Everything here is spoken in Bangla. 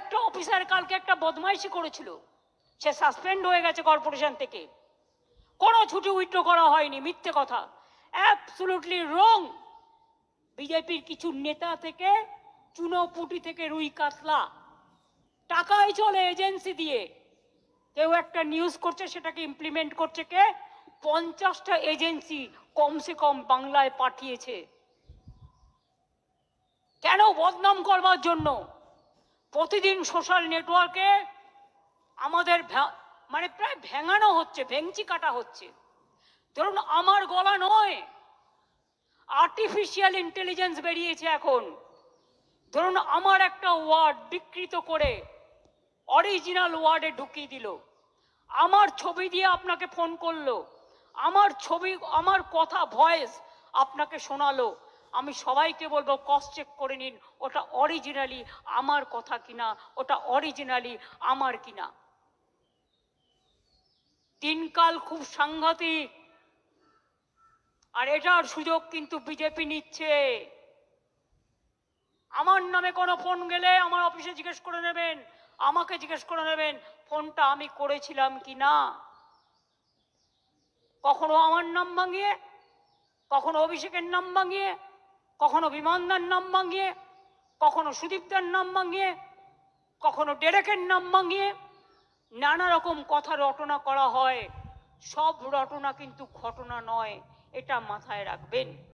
একটা অফিসার কালকে একটা বদমাইশি করেছিল, সে সাসপেন্ড হয়ে গেছে কর্পোরেশন থেকে, কোনো ছুটি উইথড্র করা হয়নি, মিথ্যে কথা, অ্যাবসলিউটলি রং। বিজেপির কিছু নেতা থেকে চুনোপুটি থেকে রুই কাতলা টাকায় চলে এজেন্সি দিয়ে, কেউ একটা নিউজ করছে, সেটাকে ইমপ্লিমেন্ট করছে কে? 50টা এজেন্সি কমসে কম বাংলায় পাঠিয়েছে। কেন? বদনাম করবার জন্য। প্রতিদিন সোশ্যাল নেটওয়ার্কে আমাদের মানে প্রায় ভেঙানো হচ্ছে, ভেঙচি কাটা হচ্ছে। ধরুন আমার গলা নয়, আর্টিফিশিয়াল ইন্টেলিজেন্স বেরিয়েছে এখন। ধরুন আমার একটা ওয়ার্ড বিকৃত করে অরিজিনাল ওয়ার্ডে ঢুকিয়ে দিল, আমার ছবি দিয়ে আপনাকে ফোন করলো, আমার ছবি, আমার কথা ভয়েস আপনাকে শোনালো। আমি সবাইকে বলবো ক্রস চেক করে নিন, ওটা অরিজিনালি আমার কথা কিনা, ওটা অরিজিনালি আমার কিনা। দিনকাল খুব সাংঘাতিক, আর এটার সুযোগ কিন্তু বিজেপি নিচ্ছে। আমার নামে কোনো ফোন গেলে আমার অফিসে জিজ্ঞেস করে নেবেন, আমাকে জিজ্ঞেস করে নেবেন ফোনটা আমি করেছিলাম কি না। কখনো আমার নাম ভাঙিয়ে, কখনো অভিষেকের নাম ভাঙিয়ে, কখনো বিমানদার নাম ভাঙিয়ে, কখনো সুদীপদার নাম ভাঙিয়ে, কখনো ডেরেকের নাম ভাঙিয়ে নানা রকম কথা রটনা করা হয়। সব রটনা কিন্তু ঘটনা নয়, এটা মাথায় রাখবেন।